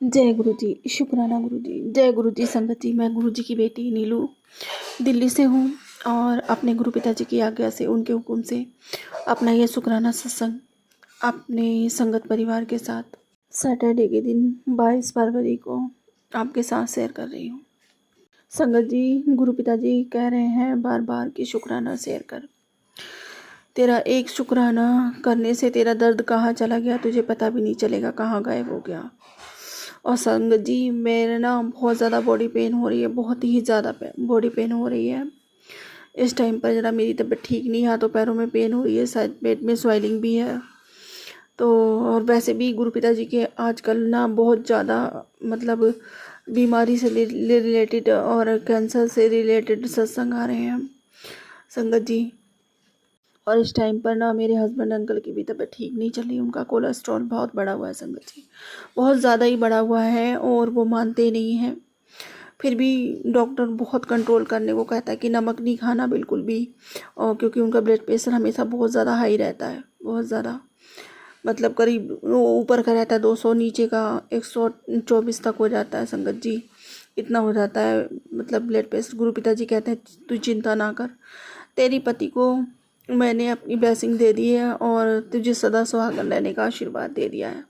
जय गुरु जी। शुक्राना गुरु जी। जय गुरु जी। संगत जी, मैं गुरु जी की बेटी नीलू दिल्ली से हूँ और अपने गुरु पिताजी की आज्ञा से, उनके हुक्म से अपना यह शुक्राना सत्संग अपने संगत परिवार के साथ सैटरडे के दिन 22 फरवरी को आपके साथ शेयर कर रही हूँ। संगत जी, गुरु पिताजी कह रहे हैं बार बार कि शुक्राना शेयर कर। तेरा एक शुक्राना करने से तेरा दर्द कहाँ चला गया तुझे पता भी नहीं चलेगा, कहाँ गायब हो गया। और संगत जी, मेरे ना बहुत ज़्यादा बॉडी पेन हो रही है, बहुत ही ज़्यादा बॉडी पेन हो रही है इस टाइम पर। ज़रा मेरी तबीयत ठीक नहीं है, हाथों पैरों में पेन हो रही है, शायद पेट में स्वेलिंग भी है। तो और वैसे भी गुरु पिताजी के आजकल ना बहुत ज़्यादा मतलब बीमारी से रिलेटेड और कैंसर से रिलेटेड सत्संग आ रहे हैं संगत जी। और इस टाइम पर ना मेरे हस्बैंड अंकल की भी तबीयत ठीक नहीं चल रही, उनका कोलेस्ट्रॉल बहुत बढ़ा हुआ है संगत जी, बहुत ज़्यादा ही बढ़ा हुआ है और वो मानते नहीं हैं। फिर भी डॉक्टर बहुत कंट्रोल करने को कहता है कि नमक नहीं खाना बिल्कुल भी, और क्योंकि उनका ब्लड प्रेशर हमेशा बहुत ज़्यादा हाई रहता है, बहुत ज़्यादा मतलब करीब ऊपर का रहता है 200, नीचे का 124 तक हो जाता है संगत जी, इतना हो जाता है मतलब ब्लड प्रेशर। गुरु पिताजी कहते हैं तू चिंता ना कर, तेरी पति को मैंने अपनी ब्लेसिंग दे दी है और तुझे सदा सुहागन रहने का आशीर्वाद दे दिया है,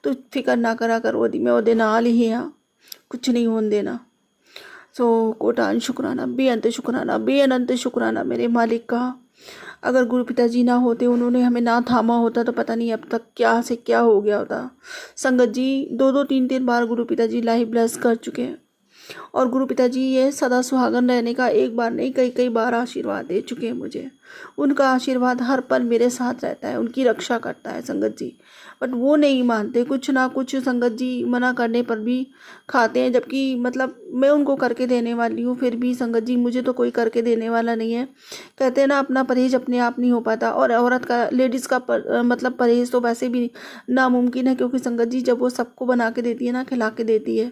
तो फिक्र ना करा कर, मैं ओदे नाल ही हाँ, कुछ नहीं होने देना। सो कोटान शुक्राना, बेअनंत शुक्राना मेरे मालिक का। अगर गुरु पिताजी ना होते, उन्होंने हमें ना थामा होता तो पता नहीं अब तक क्या से क्या हो गया होता। संगत जी, 2-2 3-3 बार गुरु पिताजी लाइव ब्लेस कर चुके हैं और गुरु पिताजी ये सदा सुहागन रहने का एक बार नहीं कई कई बार आशीर्वाद दे चुके हैं मुझे। उनका आशीर्वाद हर पल मेरे साथ रहता है, उनकी रक्षा करता है संगत जी। बट वो नहीं मानते, कुछ ना कुछ संगत जी मना करने पर भी खाते हैं, जबकि मतलब मैं उनको करके देने वाली हूँ, फिर भी संगत जी मुझे तो कोई करके देने वाला नहीं है। कहते हैं ना, अपना परहेज अपने आप नहीं हो पाता, और औरत का, लेडीज़ का मतलब परहेज तो वैसे भी नामुमकिन है, क्योंकि संगत जी जब वो सबको बना के देती है ना, खिला के देती है,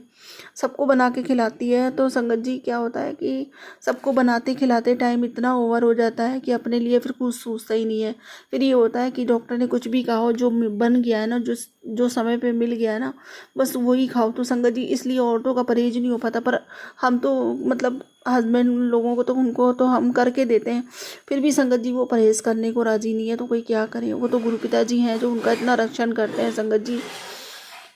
सबको बना के खिलाती है, तो संगत जी क्या होता है कि सबको बनाते खिलाते टाइम इतना ओवर हो जाता है कि अपने लिए फिर कुछ सोचता ही नहीं है। फिर ये होता है कि डॉक्टर ने कुछ भी कहा हो, जो बन गया है ना, जो जो समय पे मिल गया है ना, बस वही खाओ। तो संगत जी इसलिए औरतों का परहेज नहीं हो पाता, पर हम तो मतलब हस्बैंड लोगों को तो उनको तो हम करके देते हैं, फिर भी संगत जी वो परहेज करने को राजी नहीं है, तो कोई क्या करे। वो तो गुरु पिताजी हैं जो उनका इतना रक्षण करते हैं संगत जी,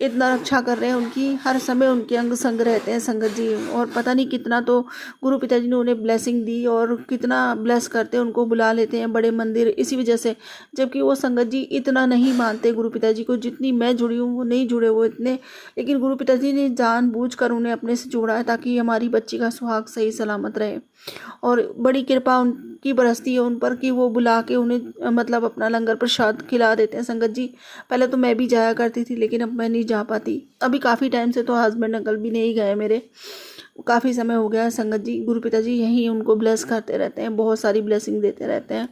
इतना रक्षा कर रहे हैं उनकी, हर समय उनके अंग संग रहते हैं संगत जी। और पता नहीं कितना तो गुरु पिताजी ने उन्हें ब्लेसिंग दी और कितना ब्लेस करते हैं, उनको बुला लेते हैं बड़े मंदिर इसी वजह से। जबकि वो संगत जी इतना नहीं मानते गुरु पिताजी को, जितनी मैं जुड़ी हूँ वो नहीं जुड़े वो इतने। लेकिन गुरु पिताजी ने जानबूझकर उन्हें अपने से जोड़ा है ताकि हमारी बच्ची का सुहाग सही सलामत रहे। और बड़ी कृपा उनकी बरसती है उन पर कि वो बुला के उन्हें मतलब अपना लंगर प्रसाद खिला देते हैं संगत जी। पहले तो मैं भी जाया करती थी, लेकिन अब मैं नहीं जा पाती, अभी काफ़ी टाइम से तो हस्बैंड अंकल भी नहीं गए मेरे, काफ़ी समय हो गया है संगत जी। गुरु पिताजी यहीं उनको ब्लेस करते रहते हैं, बहुत सारी ब्लेसिंग देते रहते हैं,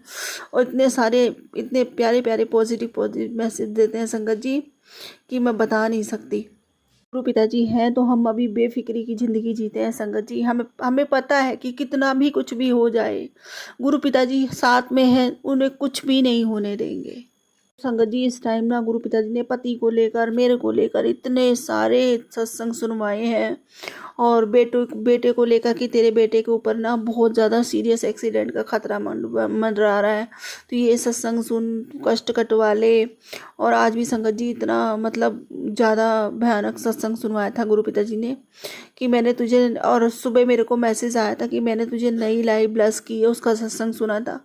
और इतने सारे इतने प्यारे प्यारे पॉजिटिव मैसेज देते हैं संगत जी कि मैं बता नहीं सकती। गुरु पिताजी हैं तो हम अभी बेफिक्री की ज़िंदगी जीते हैं संगत जी। हमें हमें पता है कि कितना भी कुछ भी हो जाए, गुरु पिताजी साथ में हैं, उन्हें कुछ भी नहीं होने देंगे संगत जी। इस टाइम ना गुरु पिताजी ने पति को लेकर, मेरे को लेकर इतने सारे सत्संग सुनवाए हैं, और बेटे को लेकर कि तेरे बेटे के ऊपर ना बहुत ज़्यादा सीरियस एक्सीडेंट का खतरा मंडरा रहा है, तो ये सत्संग सुन, कष्ट कटवा ले। और आज भी संगत जी इतना मतलब ज़्यादा भयानक सत्संग सुनवाया था गुरु पिताजी ने कि मैंने तुझे, और सुबह मेरे को मैसेज आया था कि मैंने तुझे नई लाइव ब्लेस की है, उसका सत्संग सुना था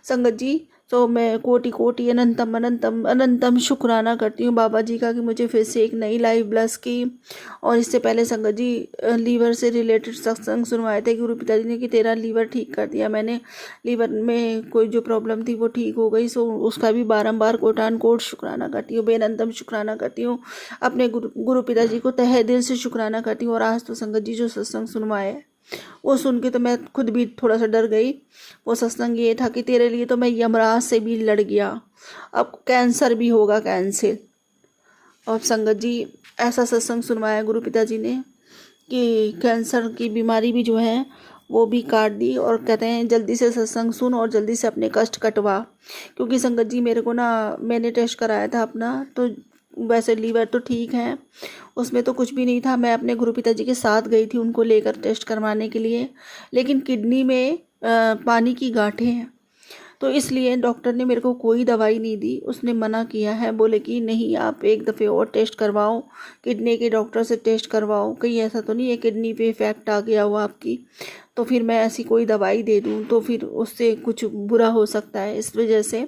संगत जी। तो मैं कोटि कोटि अनंतम अनंतम अनंतम शुक्राना करती हूँ बाबा जी का कि मुझे फिर से एक नई लाइव ब्लेस की। और इससे पहले संगत जी लीवर से रिलेटेड सत्संग सुनवाए थे गुरु पिताजी ने कि तेरा लीवर ठीक कर दिया मैंने, लीवर में कोई जो प्रॉब्लम थी वो ठीक हो गई। सो उसका भी बारंबार कोटान कोट शुक्राना करती हूँ, बेअनंतम शुक्राना करती हूँ, अपने गुरु पिताजी को तहे दिल से शुक्राना करती हूँ। और आज तो संगत जी जो सत्संग सुनवाए वो सुन के तो मैं खुद भी थोड़ा सा डर गई। वो सत्संग ये था कि तेरे लिए तो मैं यमराज से भी लड़ गया, अब कैंसर भी होगा कैंसिल। और संगत जी ऐसा सत्संग सुनवाया गुरु पिताजी ने कि कैंसर की बीमारी भी जो है वो भी काट दी, और कहते हैं जल्दी से सत्संग सुन और जल्दी से अपने कष्ट कटवा। क्योंकि संगत जी मेरे को ना, मैंने टेस्ट कराया था अपना, तो वैसे लीवर तो ठीक है, उसमें तो कुछ भी नहीं था। मैं अपने गुरु पिताजी के साथ गई थी उनको लेकर टेस्ट करवाने के लिए, लेकिन किडनी में पानी की गांठें हैं, तो इसलिए डॉक्टर ने मेरे को कोई दवाई नहीं दी। उसने मना किया है, बोले कि नहीं आप एक दफ़े और टेस्ट करवाओ, किडनी के डॉक्टर से टेस्ट करवाओ, कहीं ऐसा तो नहीं है किडनी पे इफ़ेक्ट आ गया हो आपकी, तो फिर मैं ऐसी कोई दवाई दे दूँ तो फिर उससे कुछ बुरा हो सकता है। इस वजह से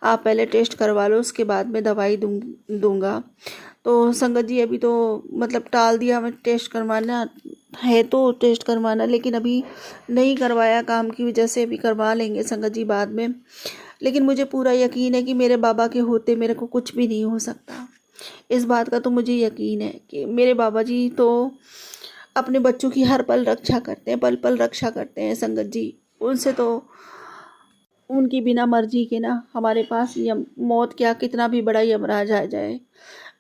आप पहले टेस्ट करवा लो, उसके बाद मैं दवाई दूँगा। तो संगत जी अभी तो मतलब टाल दिया, मैं टेस्ट करवाना है तो टेस्ट करवाना, लेकिन अभी नहीं करवाया काम की वजह से। अभी करवा लेंगे संगत जी बाद में। लेकिन मुझे पूरा यकीन है कि मेरे बाबा के होते मेरे को कुछ भी नहीं हो सकता। इस बात का तो मुझे यकीन है कि मेरे बाबा जी तो अपने बच्चों की हर पल रक्षा करते हैं, पल पल रक्षा करते हैं संगत जी। उनसे तो उनकी बिना मर्जी के ना हमारे पास मौत क्या, कितना भी बड़ा यमराज आ जाए,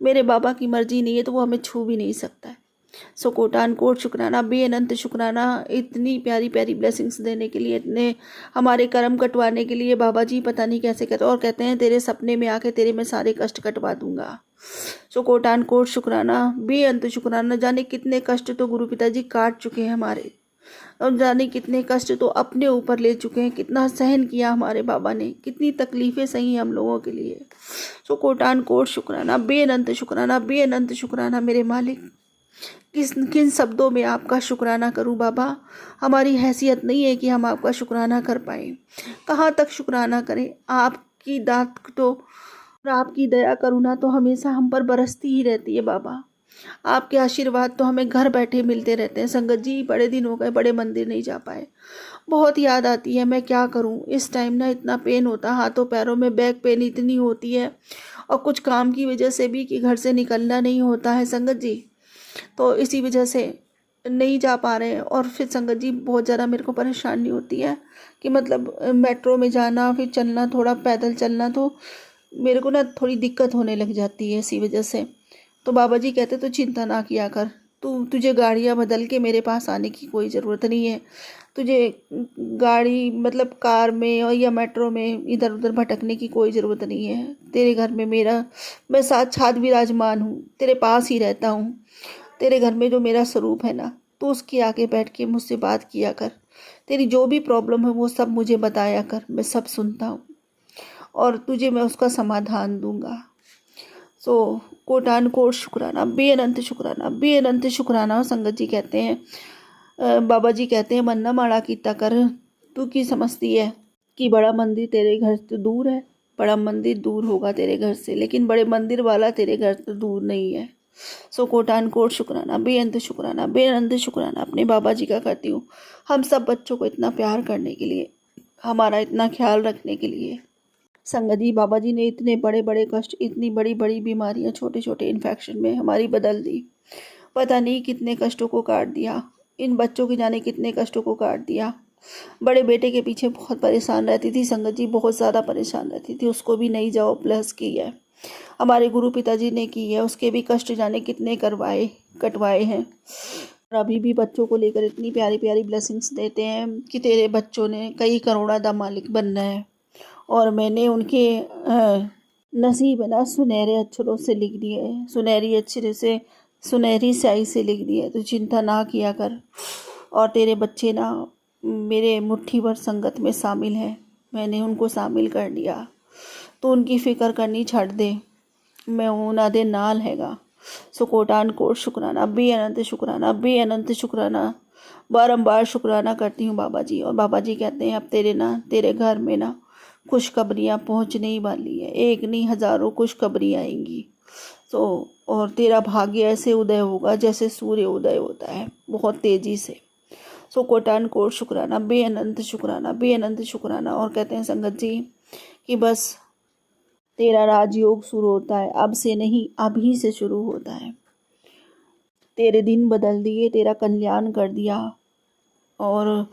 मेरे बाबा की मर्जी नहीं है तो वो हमें छू भी नहीं सकता है। सो कोटान कोट शुक्राना, बेअनंत शुक्राना इतनी प्यारी प्यारी ब्लेसिंग्स देने के लिए, इतने हमारे कर्म कटवाने के लिए। बाबा जी पता नहीं कैसे कहते, और कहते हैं तेरे सपने में आके तेरे मैं सारे कष्ट कटवा दूंगा। सो कोटान कोट शुक्राना, बेअंत शुक्राना। जाने कितने कष्ट तो गुरु पिताजी काट चुके हैं हमारे, और जाने कितने कष्ट तो अपने ऊपर ले चुके हैं, कितना सहन किया हमारे बाबा ने, कितनी तकलीफ़ें सही हम लोगों के लिए। सो कोटान कोट शुक्राना, बेअनंत शुक्राना, बेअनंत शुक्राना मेरे मालिक। किन शब्दों में आपका शुक्राना करूं बाबा, हमारी हैसियत नहीं है कि हम आपका शुक्राना कर पाएँ। कहाँ तक शुक्राना करें, आपकी दात तो और आपकी दया करुणा तो हमेशा हम पर बरसती ही रहती है बाबा। आपके आशीर्वाद तो हमें घर बैठे मिलते रहते हैं। संगत जी बड़े दिन हो गए, बड़े मंदिर नहीं जा पाए, बहुत याद आती है। मैं क्या करूं, इस टाइम ना इतना पेन होता, हाथों पैरों में बैक पेन इतनी होती है, और कुछ काम की वजह से भी कि घर से निकलना नहीं होता है संगत जी, तो इसी वजह से नहीं जा पा रहे हैं। और फिर संगत जी बहुत ज़्यादा मेरे को परेशानी होती है कि मतलब मेट्रो में जाना, फिर चलना, थोड़ा पैदल चलना, तो मेरे को ना थोड़ी दिक्कत होने लग जाती है इसी वजह से। तो बाबा जी कहते तो चिंता ना किया कर, तुझे गाड़ियाँ बदल के मेरे पास आने की कोई ज़रूरत नहीं है, तुझे गाड़ी मतलब कार में और या मेट्रो में इधर उधर भटकने की कोई ज़रूरत नहीं है। तेरे घर में मैं साक्षात विराजमान हूँ, तेरे पास ही रहता हूँ। तेरे घर में जो मेरा स्वरूप है ना, तो उसके आगे बैठ के मुझसे बात किया कर, तेरी जो भी प्रॉब्लम है वो सब मुझे बताया कर, मैं सब सुनता हूँ और तुझे मैं उसका समाधान दूंगा। सो कोटान कोट शुक्राना, बेअनंत शुक्राना, बेअनंत शुक्राना। संगत जी कहते हैं, बाबा जी कहते हैं, मन्ना माड़ा कीता कर, तू की समझती है कि बड़ा मंदिर तेरे घर से दूर है। बड़ा मंदिर दूर होगा तेरे घर से, लेकिन बड़े मंदिर वाला तेरे घर से दूर नहीं है। सो कोटान कोट शुक्राना, बेअंत शुक्राना, बेअंत शुक्राना अपने बाबा जी का करती हूँ, हम सब बच्चों को इतना प्यार करने के लिए, हमारा इतना ख्याल रखने के लिए। संगत जी बाबा जी ने इतने बड़े बड़े कष्ट, इतनी बड़ी बड़ी बीमारियाँ, छोटे छोटे इन्फेक्शन में हमारी बदल दी। पता नहीं कितने कष्टों को काट दिया, इन बच्चों की जाने कितने कष्टों को काट दिया। बड़े बेटे के पीछे बहुत परेशान रहती थी संगत जी, बहुत ज़्यादा परेशान रहती थी, उसको भी नहीं जाओ प्लस की है, हमारे गुरु पिताजी ने की है, उसके भी कष्ट जाने कितने कटवाए हैं। और अभी भी बच्चों को लेकर इतनी प्यारी प्यारी ब्लेसिंग्स देते हैं कि तेरे बच्चों ने कई करोड़ा दा मालिक बनना है, और मैंने उनके नसीब ना सुनहरे अक्षरों से लिख दिए, सुनहरी अक्षर से, सुनहरी स्याही से लिख दिए। तो चिंता ना किया कर, और तेरे बच्चे ना मेरे मुट्ठी भर संगत में शामिल हैं, मैंने उनको शामिल कर लिया, तो उनकी फ़िक्र करनी छੱਡ दे, मैं उन्हां दे नाल हैगा। सो कोटान कोट शुक्राना, बेअनंत शुक्राना, बेअनंत शुक्राना, बारंबार शुक्राना करती हूँ बाबा जी। और बाबा जी कहते हैं अब तेरे घर में ना खुशखबरियाँ पहुँचने ही वाली है, एक नहीं हज़ारों खुशखबरियाँ आएंगी। तो और तेरा भाग्य ऐसे उदय होगा जैसे सूर्य उदय होता है, बहुत तेज़ी से। सो कोटान कोट शुक्राना, बेअनंत शुक्राना, बेअनंत शुक्राना। और कहते हैं संगत जी कि बस तेरा राजयोग शुरू होता है, अब से नहीं अभी से शुरू होता है। तेरे दिन बदल दिए, तेरा कल्याण कर दिया, और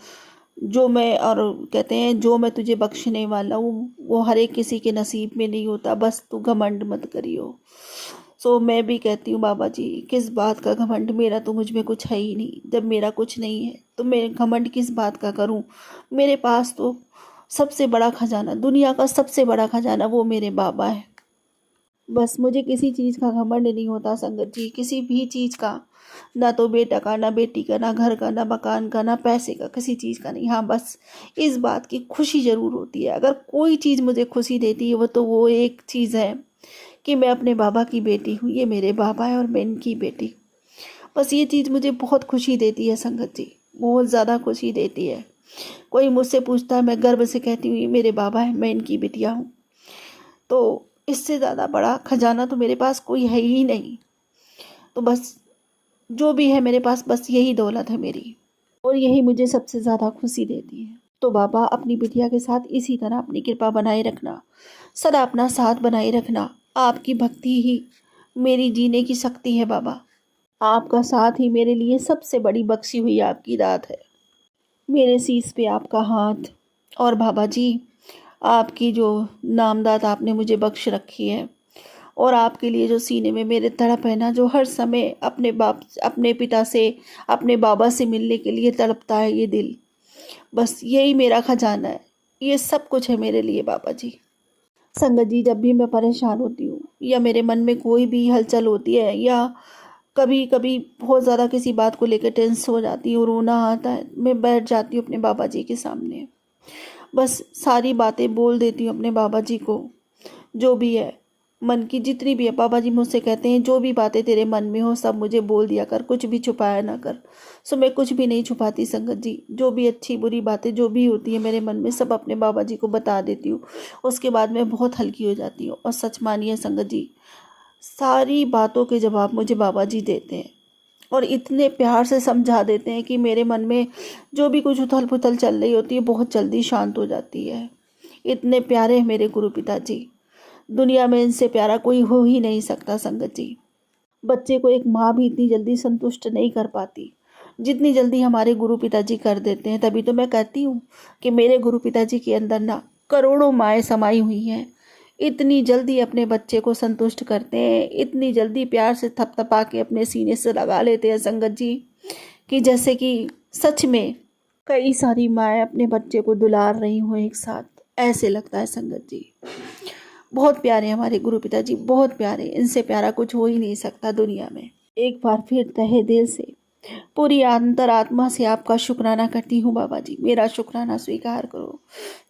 कहते हैं जो मैं तुझे बख्शने वाला हूँ वो हर एक किसी के नसीब में नहीं होता, बस तू घमंड मत करियो। सो मैं भी कहती हूँ बाबा जी, किस बात का घमंड, मेरा तो मुझ में कुछ है ही नहीं। जब मेरा कुछ नहीं है तो मैं घमंड किस बात का करूँ। मेरे पास तो सबसे बड़ा खजाना, दुनिया का सबसे बड़ा खजाना वो मेरे बाबा है। बस मुझे किसी चीज़ का घमंड नहीं होता संगत जी, किसी भी चीज़ का। ना तो बेटा का, ना बेटी का, ना घर का, ना मकान का, ना पैसे का, किसी चीज़ का नहीं। हाँ, बस इस बात की खुशी ज़रूर होती है। अगर कोई चीज़ मुझे खुशी देती है वो एक चीज़ है कि मैं अपने बाबा की बेटी हूँ। ये मेरे बाबा है और मैं इनकी बेटी। बस ये चीज़ मुझे बहुत खुशी देती है संगत जी, बहुत ज़्यादा खुशी देती है। कोई मुझसे पूछता है, मैं गर्व से कहती हूँ ये मेरे बाबा है, मैं इनकी बिटिया हूँ। तो इससे ज़्यादा बड़ा खजाना तो मेरे पास कोई है ही नहीं। तो बस जो भी है मेरे पास, बस यही दौलत है मेरी, और यही मुझे सबसे ज़्यादा खुशी देती है। तो बाबा, अपनी बिटिया के साथ इसी तरह अपनी कृपा बनाए रखना, सदा अपना साथ बनाए रखना। आपकी भक्ति ही मेरी जीने की शक्ति है बाबा। आपका साथ ही मेरे लिए सबसे बड़ी बख्शी हुई आपकी दात है। मेरे शीश पे आपका हाथ, और बाबा जी, आपकी जो नामदात आपने मुझे बख्श रखी है, और आपके लिए जो सीने में मेरे तड़प है ना, जो हर समय अपने पिता से, अपने बाबा से मिलने के लिए तड़पता है ये दिल, बस यही मेरा खजाना है। ये सब कुछ है मेरे लिए बाबा जी। संगत जी, जब भी मैं परेशान होती हूँ या मेरे मन में कोई भी हलचल होती है, या कभी कभी बहुत ज़्यादा किसी बात को लेकर टेंस हो जाती हूँ, रोना आता है, मैं बैठ जाती हूँ अपने बाबा जी के सामने। बस सारी बातें बोल देती हूँ अपने बाबा जी को, जो भी है मन की, जितनी भी है। बाबा जी मुझसे कहते हैं जो भी बातें तेरे मन में हो सब मुझे बोल दिया कर, कुछ भी छुपाया ना कर। सो मैं कुछ भी नहीं छुपाती संगत जी, जो भी अच्छी बुरी बातें जो भी होती है मेरे मन में, सब अपने बाबा जी को बता देती हूँ। उसके बाद मैं बहुत हल्की हो जाती हूँ। और सच मानिए संगत जी, सारी बातों के जवाब मुझे बाबा जी देते हैं, और इतने प्यार से समझा देते हैं कि मेरे मन में जो भी कुछ उथल पुथल चल रही होती है बहुत जल्दी शांत हो जाती है। इतने प्यारे हैं मेरे गुरु पिताजी, दुनिया में इनसे प्यारा कोई हो ही नहीं सकता संगत जी। बच्चे को एक माँ भी इतनी जल्दी संतुष्ट नहीं कर पाती जितनी जल्दी हमारे गुरु पिताजी कर देते हैं। तभी तो मैं कहती हूँ कि मेरे गुरु पिताजी के अंदर ना करोड़ों माएँ समाई हुई हैं। इतनी जल्दी अपने बच्चे को संतुष्ट करते हैं, इतनी जल्दी प्यार से थपथपा के अपने सीने से लगा लेते हैं संगत जी, कि जैसे कि सच में कई सारी माएँ अपने बच्चे को दुलार रही हों एक साथ, ऐसे लगता है संगत जी। बहुत प्यारे हमारे गुरु पिताजी, बहुत प्यारे, इनसे प्यारा कुछ हो ही नहीं सकता दुनिया में। एक बार फिर तहे दिल से, पूरी अंतरात्मा से आपका शुक्राना करती हूँ बाबा जी। मेरा शुक्राना स्वीकार करो।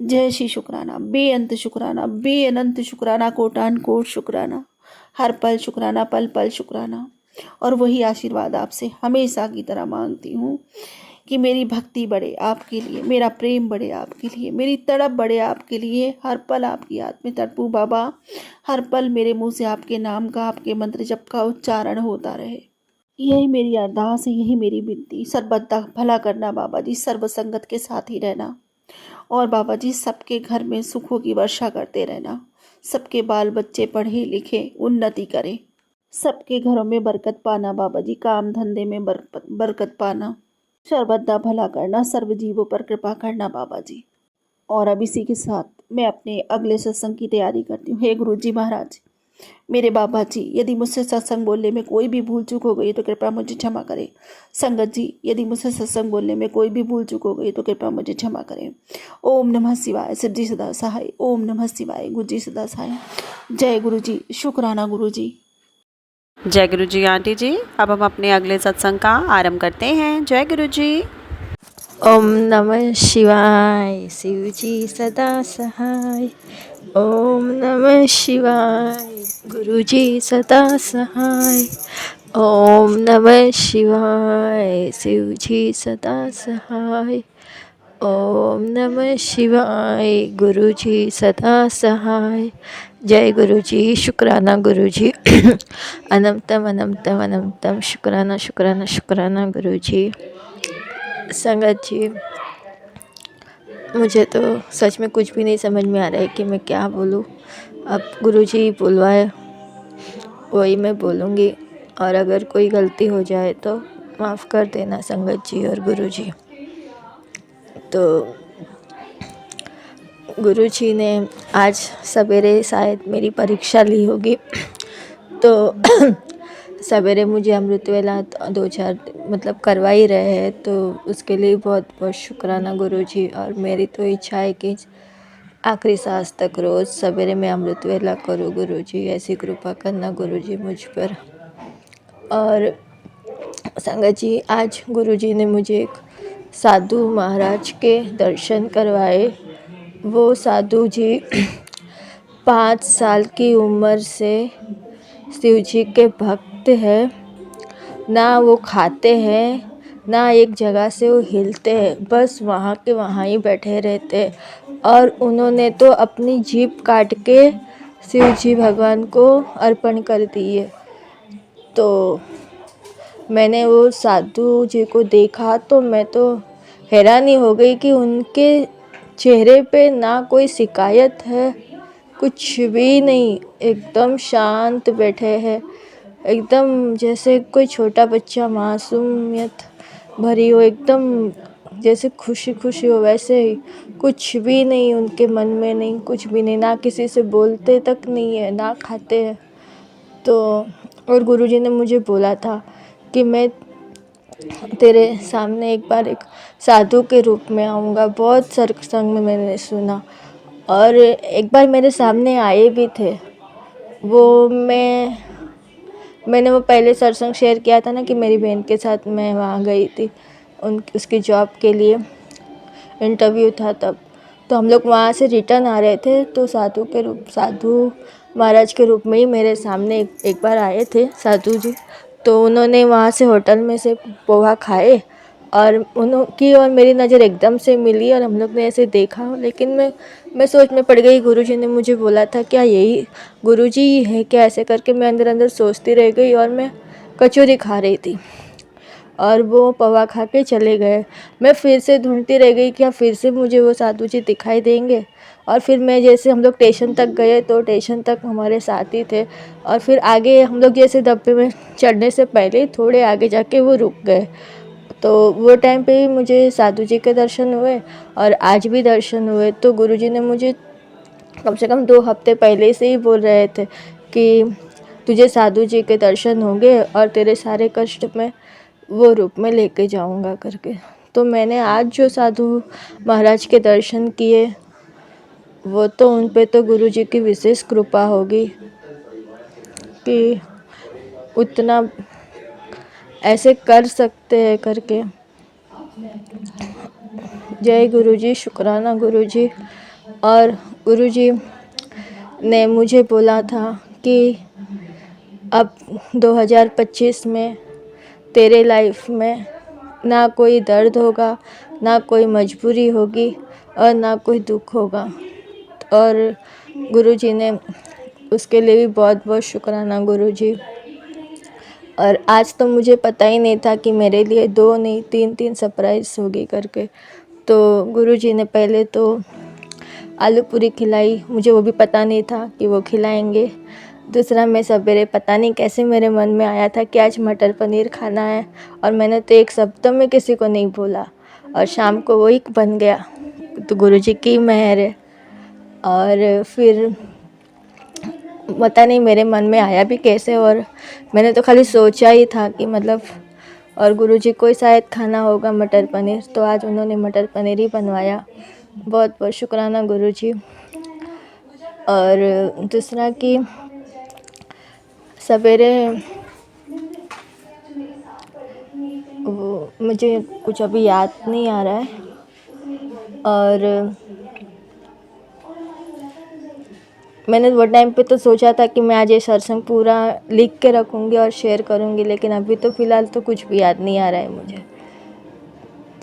जय श्री शुक्राना, बेअंत शुक्राना, बेअनंत शुक्राना, कोटान कोट शुक्राना, हर पल शुक्राना, पल पल शुक्राना। और वही आशीर्वाद आपसे हमेशा की तरह मांगती हूँ कि मेरी भक्ति बढ़े आपके लिए, मेरा प्रेम बढ़े आपके लिए, मेरी तड़प बढ़े आपके लिए। हर पल आपकी याद में तड़पूं बाबा, हर पल मेरे मुंह से आपके नाम का, आपके मंत्र जप का उच्चारण होता रहे। यही मेरी अरदास है, यही मेरी विनती। सर्वदा भला करना बाबा जी, सर्व संगत के साथ ही रहना, और बाबा जी सबके घर में सुखों की वर्षा करते रहना। सबके बाल बच्चे पढ़े लिखे उन्नति करें, सबके घरों में बरकत पाना बाबा जी, काम धंधे में बरकत पाना, सर्वदा भला करना, सर्व जीवों पर कृपा करना बाबा जी। और अब इसी के साथ मैं अपने अगले सत्संग की तैयारी करती हूँ। हे गुरु जी महाराज, मेरे बाबा जी, यदि मुझसे सत्संग बोलने में कोई भी भूल चूक हो गई तो कृपया मुझे क्षमा करें। संगत जी, यदि मुझसे सत्संग बोलने में कोई भी भूल चूक हो गई तो कृपया मुझे क्षमा करें। ओम नमः शिवाय, शिव जी सदा सहाय। ओम नमः शिवाय, गुरु जी सदा सहाय। जय गुरु जी, शुक्राना गुरु जी। जय गुरु जी आंटी जी। अब हम अपने अगले सत्संग का आरंभ करते हैं। जय गुरु जी। ओम नमः शिवाय, शिव जी सदा सहाय। ओम नमः शिवाय, गुरु जी सदा सहाय। ओम नमः शिवाय, शिव जी सदा सहाय। ओम नमः शिवाय, गुरु जी सदा सहाय। जय गुरु जी, शुक्राना गुरु जी। अनंतम अनंतम अनंतम शुक्राना शुक्राना शुक्राना गुरु जी। संगत जी, मुझे तो सच में कुछ भी नहीं समझ में आ रहा है कि मैं क्या बोलूँ। अब गुरुजी बुलवाए वही मैं बोलूँगी, और अगर कोई गलती हो जाए तो माफ़ कर देना संगत जी और गुरुजी। तो गुरुजी ने आज सवेरे शायद मेरी परीक्षा ली होगी, तो सवेरे मुझे अमृत वेला 2-4 मतलब करवा ही रहे हैं, तो उसके लिए बहुत बहुत शुक्राना गुरुजी। और मेरी तो इच्छा है कि आखिरी सांस तक रोज़ सवेरे मैं अमृत वेला करूँ गुरुजी, ऐसी कृपा करना गुरुजी मुझ पर। और संगत जी, आज गुरुजी ने मुझे एक साधु महाराज के दर्शन करवाए। वो साधु जी 5 साल की उम्र से शिव जी के भक्त हैं। ना वो खाते हैं, ना एक जगह से वो हिलते हैं, बस वहाँ के वहाँ ही बैठे रहते हैं। और उन्होंने तो अपनी जीभ काट के शिव जी भगवान को अर्पण कर दी है। तो मैंने वो साधु जी को देखा तो मैं तो हैरान ही हो गई कि उनके चेहरे पे ना कोई शिकायत है, कुछ भी नहीं, एकदम शांत बैठे हैं, एकदम जैसे कोई छोटा बच्चा मासूमियत भरी हो, एकदम जैसे खुशी खुशी हो, वैसे ही कुछ भी नहीं उनके मन में, नहीं कुछ भी नहीं, ना किसी से बोलते तक नहीं है, ना खाते हैं। तो और गुरुजी ने मुझे बोला था कि मैं तेरे सामने एक बार एक साधु के रूप में आऊँगा। बहुत सत्संग में मैंने सुना और एक बार मेरे सामने आए भी थे। वो मैंने वो पहले सत्संग शेयर किया था ना कि मेरी बहन के साथ मैं वहाँ गई थी, उसकी जॉब के लिए इंटरव्यू था तब। तो हम लोग वहाँ से रिटर्न आ रहे थे तो साधु महाराज के रूप में ही मेरे सामने एक बार आए थे साधु जी। तो उन्होंने वहाँ से होटल में से पोहा खाए और उनकी और मेरी नज़र एकदम से मिली और हम लोग ने ऐसे देखा। लेकिन मैं सोच में पड़ गई, गुरुजी ने मुझे बोला था क्या यही गुरुजी है क्या, ऐसे करके मैं अंदर अंदर सोचती रह गई। और मैं कचौरी खा रही थी और वो पोहा खा के चले गए। मैं फिर से ढूंढती रह गई क्या फिर से मुझे वो साधु जी दिखाई देंगे। और फिर मैं जैसे हम लोग स्टेशन तक गए तो स्टेशन तक हमारे साथ ही थे और फिर आगे हम लोग जैसे डब्बे में चढ़ने से पहले थोड़े आगे जाके वो रुक गए। तो वो टाइम पे ही मुझे साधु जी के दर्शन हुए और आज भी दर्शन हुए। तो गुरुजी ने मुझे कम से कम 2 हफ्ते पहले से ही बोल रहे थे कि तुझे साधु जी के दर्शन होंगे और तेरे सारे कष्ट में वो रूप में लेके जाऊंगा करके। तो मैंने आज जो साधु महाराज के दर्शन किए वो तो उन पे तो गुरुजी की विशेष कृपा होगी कि उतना ऐसे कर सकते हैं करके। जय गुरुजी, शुक्राना गुरुजी। और गुरुजी ने मुझे बोला था कि अब 2025 में तेरे लाइफ में ना कोई दर्द होगा, ना कोई मजबूरी होगी और ना कोई दुख होगा। और गुरुजी ने उसके लिए भी बहुत बहुत शुक्राना गुरुजी। और आज तो मुझे पता ही नहीं था कि मेरे लिए 2 नहीं 3 सरप्राइज़ होगी करके। तो गुरुजी ने पहले तो आलू पूरी खिलाई, मुझे वो भी पता नहीं था कि वो खिलाएंगे। दूसरा मैं सवेरे पता नहीं कैसे मेरे मन में आया था कि आज मटर पनीर खाना है और मैंने तो एक शब्द में किसी को नहीं बोला और शाम को वही बन गया। तो गुरुजी की मेहर है। और फिर पता नहीं मेरे मन में आया भी कैसे और मैंने तो खाली सोचा ही था कि मतलब, और गुरुजी को शायद खाना होगा मटर पनीर, तो आज उन्होंने मटर पनीर ही बनवाया। बहुत बहुत शुक्राना गुरुजी। और दूसरा कि सवेरे वो मुझे कुछ अभी याद नहीं आ रहा है। और मैंने वो टाइम पे तो सोचा था कि मैं आज ये सत्संग पूरा लिख के रखूँगी और शेयर करूँगी, लेकिन अभी तो फ़िलहाल तो कुछ भी याद नहीं आ रहा है मुझे।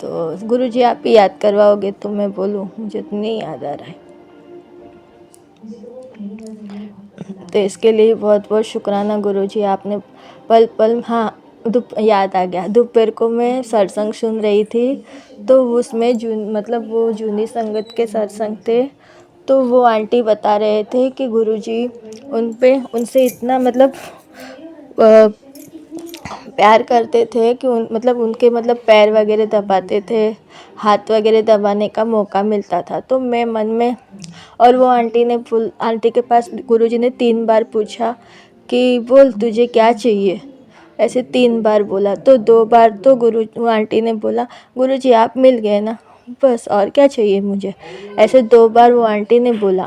तो गुरुजी आप ही याद करवाओगे तो मैं बोलूँ, मुझे तो नहीं याद आ रहा है। तो इसके लिए बहुत बहुत शुक्राना गुरुजी। आपने पल पल, हाँ याद आ गया, दोपहर को मैं सत्संग सुन रही थी तो उसमें मतलब वो जूनी संगत के सत्संग थे। तो वो आंटी बता रहे थे कि गुरुजी उनसे इतना मतलब प्यार करते थे कि मतलब उनके मतलब पैर वगैरह दबाते थे, हाथ वगैरह दबाने का मौका मिलता था। तो मैं मन में, और वो आंटी के पास गुरुजी ने 3 बार पूछा कि बोल तुझे क्या चाहिए, ऐसे 3 बार बोला। तो 2 बार तो वो आंटी ने बोला गुरुजी आप मिल गए ना, बस और क्या चाहिए मुझे। ऐसे 2 बार वो आंटी ने बोला।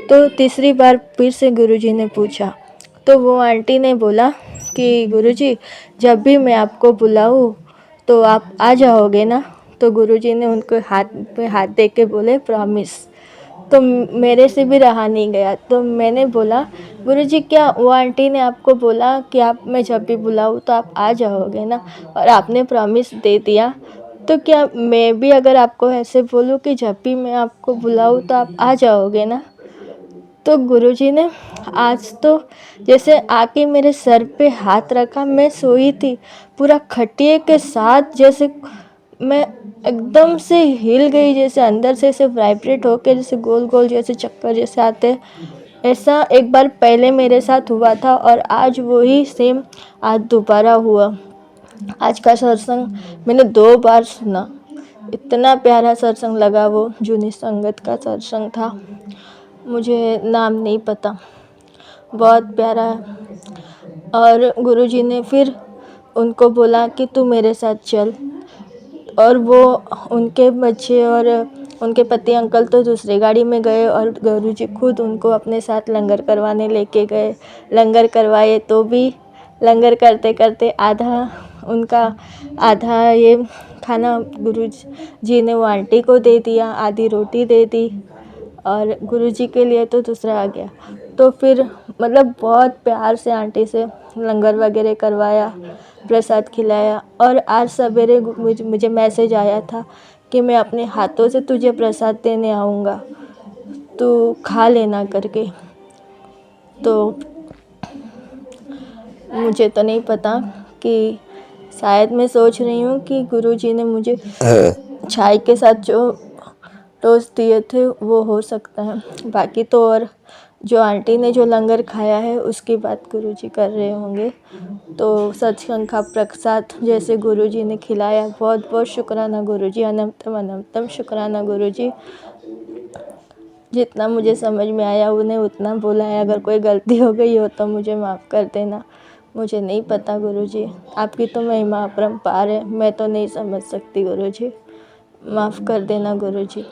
तो तीसरी बार फिर से गुरुजी ने पूछा, तो वो आंटी ने बोला कि गुरुजी जब भी मैं आपको बुलाऊँ तो आप आ जाओगे ना। तो गुरुजी ने उनको हाथ पे हाथ दे के बोले प्रॉमिस। तो मेरे से भी रहा नहीं गया, तो मैंने बोला गुरुजी क्या वो आंटी ने आपको बोला कि आप मैं जब भी बुलाऊँ तो आप आ जाओगे ना, और आपने प्रॉमिस दे दिया, तो क्या मैं भी अगर आपको ऐसे बोलूँ कि जब भी मैं आपको बुलाऊँ तो आप आ जाओगे ना। तो गुरुजी ने आज तो जैसे आके मेरे सर पे हाथ रखा। मैं सोई थी, पूरा खटिए के साथ जैसे मैं एकदम से हिल गई, जैसे अंदर से ऐसे वाइब्रेट होके जैसे गोल गोल जैसे चक्कर जैसे आते हैं। ऐसा एक बार पहले मेरे साथ हुआ था और आज वही सेम आज दोबारा हुआ। आज का सत्संग मैंने 2 बार सुना। इतना प्यारा सत्संग लगा, वो जूनी संगत का सत्संग था। मुझे नाम नहीं पता, बहुत प्यारा है। और गुरुजी ने फिर उनको बोला कि तू मेरे साथ चल, और वो उनके बच्चे और उनके पति अंकल तो दूसरी गाड़ी में गए और गुरुजी खुद उनको अपने साथ लंगर करवाने लेके गए। लंगर करवाए तो भी लंगर करते करते आधा ये खाना गुरुजी ने वो आंटी को दे दिया, आधी रोटी दे दी, और गुरुजी के लिए तो दूसरा आ गया। तो फिर मतलब बहुत प्यार से आंटी से लंगर वगैरह करवाया, प्रसाद खिलाया। और आज सवेरे मुझे मैसेज आया था कि मैं अपने हाथों से तुझे प्रसाद देने आऊँगा, तू खा लेना करके। तो मुझे तो नहीं पता कि शायद मैं सोच रही हूँ कि गुरुजी ने मुझे चाय के साथ जो टोस्ट दिए थे वो हो सकता है। बाकी तो और जो आंटी ने जो लंगर खाया है उसकी बात गुरुजी कर रहे होंगे। तो सत्संग का प्रसाद जैसे गुरुजी ने खिलाया, बहुत बहुत शुक्राना गुरुजी, अनंतम अनंतम शुक्राना गुरुजी। जितना मुझे समझ में आया उन्हें उतना बोला है। अगर कोई गलती हो गई हो तो मुझे माफ़ कर देना। मुझे नहीं पता गुरुजी, आपकी तो महिमा अपरंपार है, मैं तो नहीं समझ सकती गुरुजी, माफ़ कर देना गुरुजी।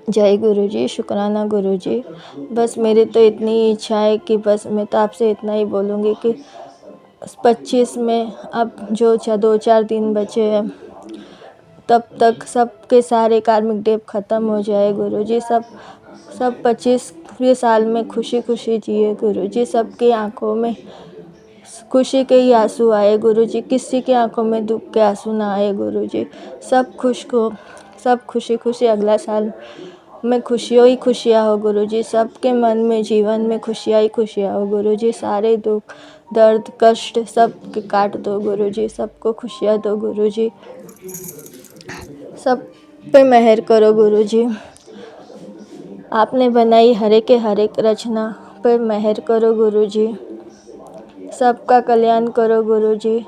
जय गुरुजी, शुक्राना गुरुजी। बस मेरी तो इतनी इच्छा है कि बस मैं तो आपसे इतना ही बोलूँगी कि 25 में अब जो 2-4 दिन बचे हैं तब तक सबके सारे कार्मिक डेप ख़त्म हो जाए गुरुजी। सब 25वें साल में खुशी खुशी जिए गुरुजी। सबकी आंखों में खुशी के ही आंसू आए गुरुजी, किसी की आंखों में दुख के आंसू ना आए गुरुजी। सब खुशी खुशी अगला साल में खुशियों ही खुशियाँ हो गुरुजी। सबके मन में जीवन में खुशियाँ ही खुशियाँ हो गुरुजी। सारे दुख दर्द कष्ट सब काट दो गुरुजी, सबको खुशियाँ दो गुरुजी, सब पे मेहर करो गुरुजी। आपने बनाई हर एक रचना पर मेहर करो गुरुजी। सबका कल्याण करो गुरुजी,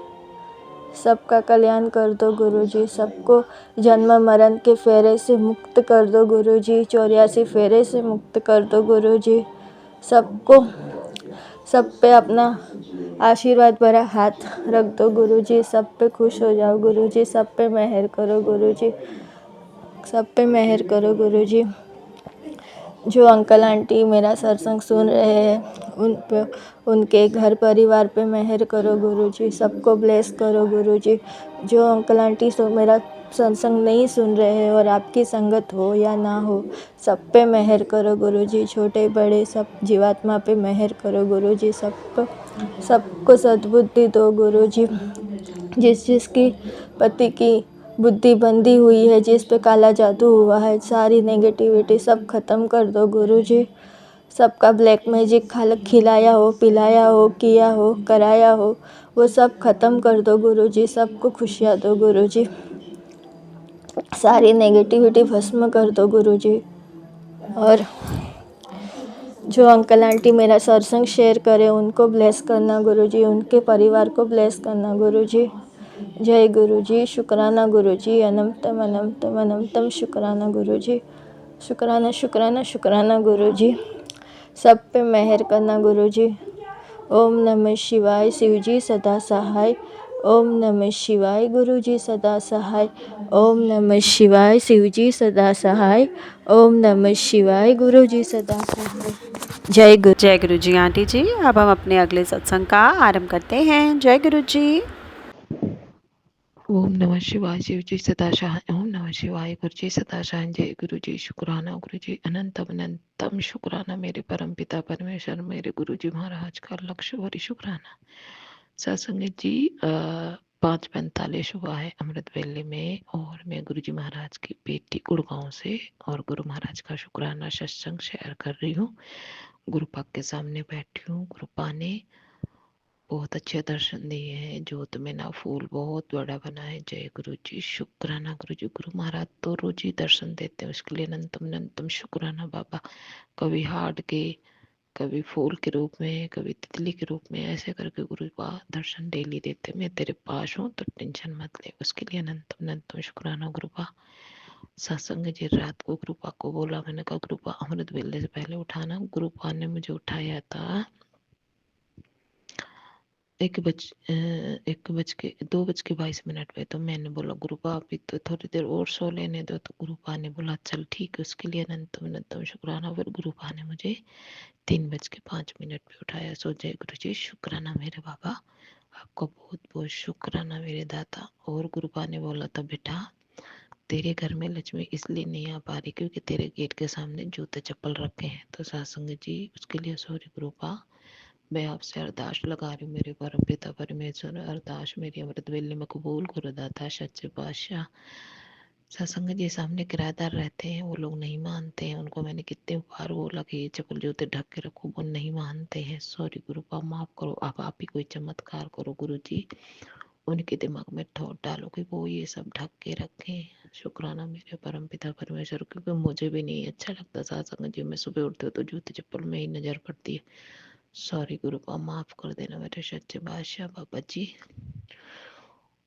सबका कल्याण कर दो गुरुजी। सबको जन्म मरण के फेरे से मुक्त कर दो गुरुजी, 84 फेरे से मुक्त कर दो गुरुजी। सबको सब पे अपना आशीर्वाद भरा हाथ रख दो गुरुजी। सब पे खुश हो जाओ गुरुजी, सब पे मेहर करो गुरुजी, सब पे मेहर करो गुरुजी। जो अंकल आंटी मेरा सत्संग सुन रहे हैं उन पे, उनके घर परिवार पे मेहर करो गुरुजी, सबको ब्लेस करो गुरुजी। जो अंकल आंटी मेरा सत्संग नहीं सुन रहे हैं और आपकी संगत हो या ना हो, सब पे मेहर करो गुरुजी। छोटे बड़े सब जीवात्मा पे मेहर करो गुरुजी। सबको सद्बुद्धि दो गुरुजी। जिसकी पति की बुद्धि बंधी हुई है, जिस पे काला जादू हुआ है, सारी नेगेटिविटी सब ख़त्म कर दो गुरुजी। सबका ब्लैक मैजिक खिलाया हो, पिलाया हो, किया हो, कराया हो, वो सब ख़त्म कर दो गुरुजी। सबको खुशियाँ दो गुरुजी, सारी नेगेटिविटी भस्म कर दो गुरुजी। और जो अंकल आंटी मेरा सत्संग शेयर करे उनको ब्लेस करना गुरुजी, उनके परिवार को ब्लेस करना गुरुजी। जय गुरुजी, शुक्राना गुरुजी, अनंतम अनंतम अनंतम शुक्राना गुरुजी, शुक्राना शुक्राना शुक्राना गुरुजी। सब पे मेहर करना गुरुजी। ओम नमः शिवाय, शिवजी सदा सहाय, ओम नमः शिवाय गुरु जी सदा सहाय। ओम नमः शिवाय शिव जी सदा सहाय। ओम नमः शिवाय गुरु जी सदा सहाय। जय गुरु। जय गुरु जी आंटी जी। अब हम अपने अगले सत्संग का आरंभ करते हैं। जय गुरु जी। ओम नमः शिवाय शिव जी सदा सहाय। ओम नमः शिवाय गुरु जी सदा सहाय। जय गुरु जी। शुक्राना गुरु जी, अनंतम अनंतम शुक्राना मेरे परम पिता परमेश्वर मेरे गुरु जी महाराज का लक्ष्य भरी शुक्राना। सत्संग जी 5:45 हुआ है अमृत वेले में, और मैं गुरु जी महाराज की बेटी गुड़गांव से और गुरु महाराज का शुक्राना सत्संग शेयर कर रही हूँ। गुरु पाक के सामने बैठी हूँ। गुरु पा ने बहुत अच्छे दर्शन दिए हैं। जोत में ना फूल बहुत बड़ा बना है। जय गुरु जी। शुक्राना गुरु जी। गुरु महाराज तो रोज ही दर्शन देते हैं, उसके लिए अनंतम अनंतम शुक्राना बाबा। कभी हार्ट के, कभी फूल के रूप में, कभी तितली के रूप में, ऐसे करके गुरु बा दर्शन डेली देते। मैं तेरे पास हूँ तो टेंशन मत ले, उसके लिए अनंतम अनंतम शुक्राना गुरु बा। सत्संग जी रात को गुरु पा को बोला, मैंने कहा गुरु पा अमृत वेले से पहले उठाना। गुरु पा ने मुझे उठाया था 2:22 पे। तो मैंने बोला गुरु पा अभी तो थोड़ी देर और सो लेने दो। तो गुरु पा ने बोला चल ठीक है, उसके लिए अनंतम अनंतम शुक्राना। फिर गुरु पा ने मुझे 3:05 पे उठाया। सो जय गुरु जी। शुक्राना मेरे बाबा, आपका बहुत बहुत शुक्राना मेरे दाता। और गुरु पा ने बोला था बेटा तेरे घर में लक्ष्मी इसलिए नहीं आ पा रही क्योंकि तेरे गेट के सामने जूते चप्पल रखे हैं। तो सत्संग जी उसके लिए सॉरी गुरु पा। मैं आपसे अरदास लगा रही हूँ मेरे परम पिता परमेश्वर, अरदास मेरी अमृत वेले में कबूल करो दाता सच्चे पातशाह। सत्संग जी सामने किराएदार रहते हैं, वो लोग नहीं मानते हैं। उनको मैंने कितने बार बोला कि ये चप्पल जूते ढक के रखो, वो नहीं मानते हैं। सॉरी गुरु पा, माफ करो। आप ही कोई चमत्कार करो गुरु जी, उनके दिमाग में थॉट डालो कि वो ये सब ढक के रखें। शुक्राना मेरे परम पिता परमेश्वर, क्योंकि मुझे भी नहीं अच्छा लगता सत्संग जी में सुबह उठते हो तो जूते चप्पल में ही नजर पड़ती है। सॉरी गुरु पा, माफ कर देना मेरे सच्चे बादशाह बाबा जी।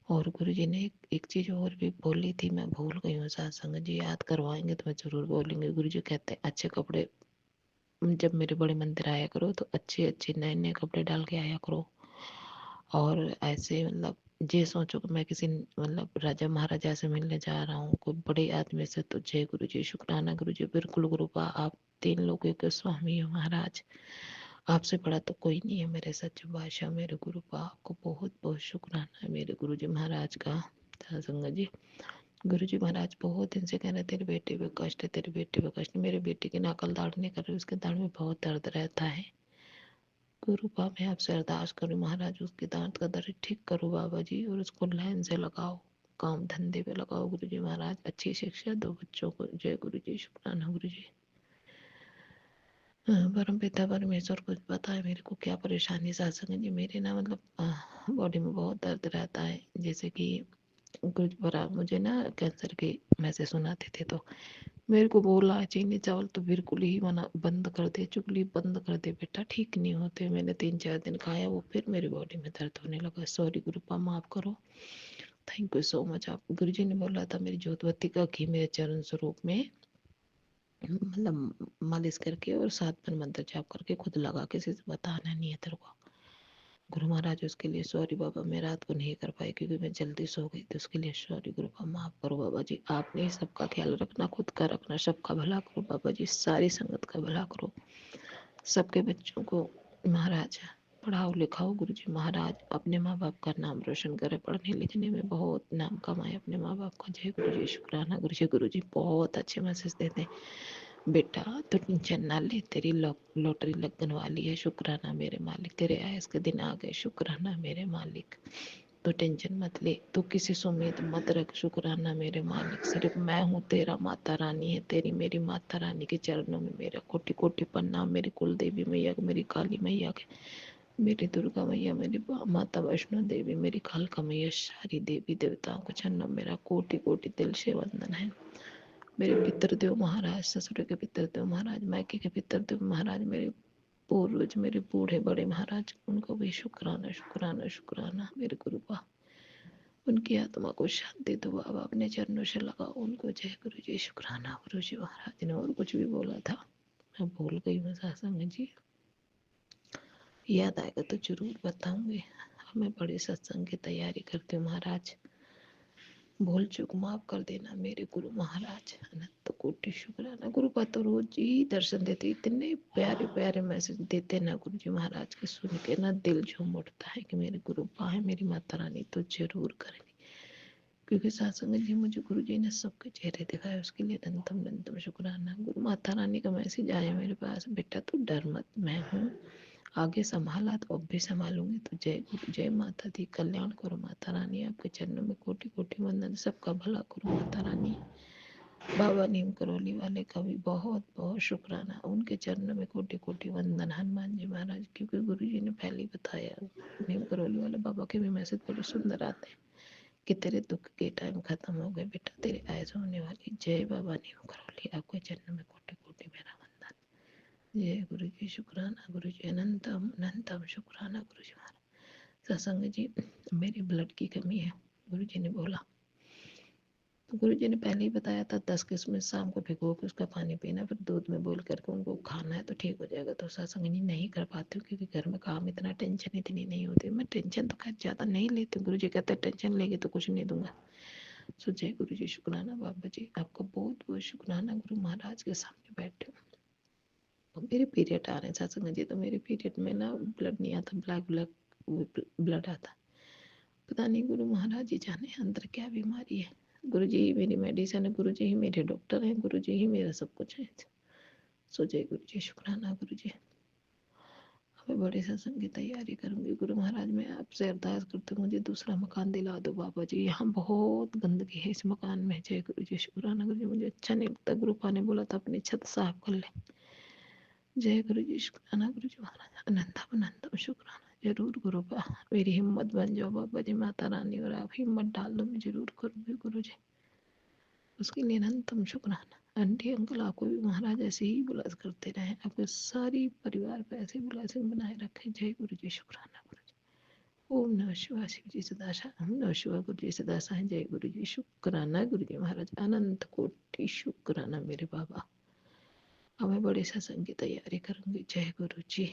और गुरु जी ने एक चीज और भी बोली थी, मैं भूल गई हूँ। सत्संग जी याद करवाएंगे तो मैं जरूर बोलेंगे। गुरु जी कहते हैं अच्छे कपड़े, जब मेरे बड़े मंदिर आया करो तो अच्छे अच्छे नए नए कपड़े डाल के आया करो। और ऐसे मतलब ये सोचो कि मैं किसी मतलब राजा महाराजा से मिलने जा रहा हूँ, कोई बड़े आदमी से। तो जय गुरु जी। शुक्राना गुरु जी। बिल्कुल गुरु पा, आप 3 लोगों के स्वामी हो महाराज, आपसे बड़ा तो कोई नहीं है मेरे सच्चे बादशाह मेरे गुरु पा। आपको बहुत बहुत शुक्राना है मेरे गुरु जी महाराज का। संगत जी गुरु जी महाराज बहुत दिन से कह रहे तेरे बेटे पे कष्ट है, तेरे बेटे पे कष्ट। मेरे बेटे की नकल दाढ़ नहीं कर रही, उसके दाढ़ में बहुत दर्द रहता है। गुरु पा मैं आपसे अरदास करूँ महाराज, उसके दांत का दर्द ठीक करो बाबा जी, और उसको लाइन से लगाओ, काम धंधे पे लगाओ गुरु जी महाराज। अच्छी शिक्षा दो बच्चों को। जय गुरु जी। शुक्राना गुरु जी। परम पिता परमेश्वर कुछ पता है मेरे को क्या परेशानी सत्संग जी। मेरे ना मतलब बॉडी में बहुत दर्द रहता है, जैसे कि कुछ बड़ा मुझे ना कैंसर के मैसेज सुनाते थे। तो मेरे को बोला चीनी चावल तो बिल्कुल ही मना, बंद कर दे, चुगली बंद कर दे बेटा, ठीक नहीं होते। मैंने 3-4 दिन खाया, वो फिर मेरी बॉडी में दर्द होने लगा। सॉरी गुरु पा, माफ करो। Thank you so much. आप गुरु जी ने बोला था मेरी ज्योतवती का घी मेरे चरण स्वरूप में मतलब मालिश करके और 7 बार मंत्र जाप करके खुद लगा, किसी से बताना नहीं है तेरे को। गुरु महाराज उसके लिए सॉरी बाबा, मैं रात को नहीं कर पाई क्योंकि मैं जल्दी सो गई थी। उसके लिए सॉरी गुरु बाबा, माफ करो बाबा जी। आपने सबका ख्याल रखना, खुद का रखना, सबका भला करो बाबा जी, सारी संगत का भला करो। सबके बच्चों को महाराज पढ़ाओ लिखाओ गुरु जी महाराज, अपने माँ बाप का नाम रोशन करे, पढ़ने लिखने में बहुत नाम कमाए अपने माँ बाप का। जय गुरु जी। शुक्राना गुरु जी। गुरु जी बहुत अच्छे मैसेज देते हैं। बेटा तो टेंशन ना ले, तेरी लॉटरी लगने वाली है। शुक्राना मेरे मालिक, तेरे आयस के दिन आ गए। शुक्राना मेरे मालिक, तो टेंशन मत ले, तो किसी से उम्मीद मत रख। शुक्राना मेरे मालिक, सिर्फ मैं हूँ तेरा, माता रानी है तेरी मेरी। माता रानी के चरणों में मेरा कोटि कोटि प्रणाम। मेरी कुल देवी मैया, मेरी काली मैया के, मेरी दुर्गा मैया, मेरी माता वैष्णो देवी, मेरी कालका मैया, सारी देवी देवताओं को चरणों मेरा कोटि कोटि दिल से वंदन है। मेरे पितृदेव महाराज, ससुर के पितृदेव महाराज, मायके के पितृदेव महाराज, मेरे पूर्वज, मेरे बूढ़े बड़े महाराज, उनको भी शुक्राना शुक्राना शुक्राना मेरे गुरु बा। उनकी आत्मा को शांति दो बाबा, अपने चरणों से लगाओ उनको। जय गुरु जी। शुक्राना गुरु जी महाराज ने और कुछ भी बोला था, मैं भूल गई हूँ सत्संग जी, याद आएगा तो जरूर बताऊंगी। मैं बड़े सत्संग की तैयारी करती हूँ महाराज। भूल चूक माफ कर देना मेरे गुरु महाराज। अनंत कोटि शुक्राना। गुरु का तो रोज ही दर्शन देते, इतने प्यारे प्यारे मैसेज देते ना गुरु जी महाराज के, सुन के ना दिल झूम उठता है कि मेरे गुरु पाए मेरी माता रानी तो जरूर करेंगे। क्योंकि सत्संग जी मुझे गुरु जी ने सबके चेहरे दिखाए, उसके लिए अनंतम अनंतम शुक्राना। गुरु माता रानी का मैसेज आया मेरे पास, बेटा तू डर मत, मैं हूँ, आगे संभाला तो अब भी संभालूंगी। तो जय गुरु, जय माता दी, कल्याण करो माता रानी, आपके चरणों में कोटि कोटि वंदन, सबका भला करो माता रानी। बाबा नीम करौली वाले का भी बहुत बहुत शुक्राना, उनके चरणों में कोटि कोटि वंदन। हनुमान जी महाराज, क्योंकि गुरु जी ने पहले ही बताया, नीम करौली वाले बाबा के भी मैसेज बड़े सुंदर आते हैं कि तेरे दुख के टाइम खत्म हो गए बेटा, तेरे आयस होने वाली। जय बाबा नीम करौली, आपके चरणों में कोटि कोटि मेरा वंदन। जय गुरु जी, शुक्राना गुरु जी, अनंतम अनंतम शुक्राना गुरु जी महाराज। सत्संग जी, मेरी ब्लड की कमी है, गुरु जी ने बोला। तो गुरु जी ने पहले ही बताया था 10 किस्में शाम को भिगो के उसका पानी पीना, फिर दूध में बोल करके उनको खाना है तो ठीक हो जाएगा। तो सत्संग जी नहीं कर पाती हूँ क्योंकि घर में काम इतना, टेंशन इतनी नहीं होती। मैं टेंशन तो खैर ज़्यादा नहीं लेती हूँ, गुरु जी कहते हैं टेंशन लेगी तो कुछ नहीं दूंगा। सो जय गुरु जी, शुक्राना बाबा जी, आपका बहुत बहुत शुक्राना। गुरु महाराज के सामने बैठे हूँ, मेरे पीरियड आ रहे हैं सत्संग जी। तो मेरे पीरियड में ना ब्लड नहीं आता, ब्लैक ब्लैक ब्लड आता। पता नहीं गुरु महाराज जी जाने अंदर क्या बीमारी है। गुरु जी ही मेरी मेडिसिन है, गुरु जी ही मेरे डॉक्टर हैं, गुरु जी ही मेरा सब कुछ है। सो जय गुरु जी, शुक्राना गुरु जी। मैं बड़े सत्संग की तैयारी करूंगी। गुरु महाराज, मैं आपसे अरदास करती हूँ, मुझे दूसरा मकान दिला दो बाबा जी, यहाँ बहुत गंदगी है इस मकान में। जय गुरु जी, शुक्राना गुरु जी, मुझे अच्छा नहीं लगता। गुरु पा ने बोला था अपनी छत साफ कर ले। जय गुरु जी, शुक्राना गुरु जी महाराज, अनंतम अनंतम शुक्राना। जरूर गुरु पा, मेरी हिम्मत बन जाओ बाबा जी, माता रानी, और आप हिम्मत डाल दो, मैं जरूर करूंगी गुरु जी, उसके लिए अनंतम शुक्राना। आंटी अंकल, आपको भी महाराज ऐसे ही बुलास करते रहे, आपके सारी परिवार को ऐसे बुलासिंग बनाए रखे। जय गुरु जी, शुक्राना गुरु जी। ओम नमः शिवाय, शिव जी सदा साई, ओम नमः शिवाय, गुरु जी सदा साई। जय गुरु जी, शुक्राना गुरु जी महाराज, अनंत कोटि शुक्राना मेरे बाबा। अब मैं बड़े सत्संग की तैयारी करूंगी। जय गुरु जी।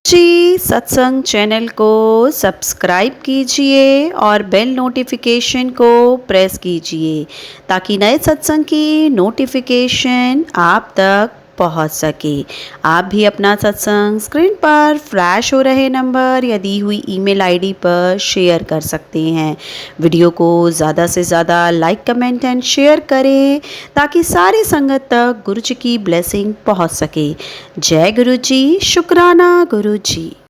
जी, सत्संग चैनल को सब्सक्राइब कीजिए और बेल नोटिफिकेशन को प्रेस कीजिए ताकि नए सत्संग की नोटिफिकेशन आप तक पहुंच सके। आप भी अपना सत्संग स्क्रीन पर फ्लैश हो रहे नंबर या दी हुई ईमेल आईडी पर शेयर कर सकते हैं। वीडियो को ज़्यादा से ज़्यादा लाइक, कमेंट एंड शेयर करें ताकि सारी संगत तक गुरु जी की ब्लेसिंग पहुंच सके। जय गुरु जी, शुक्राना गुरु जी।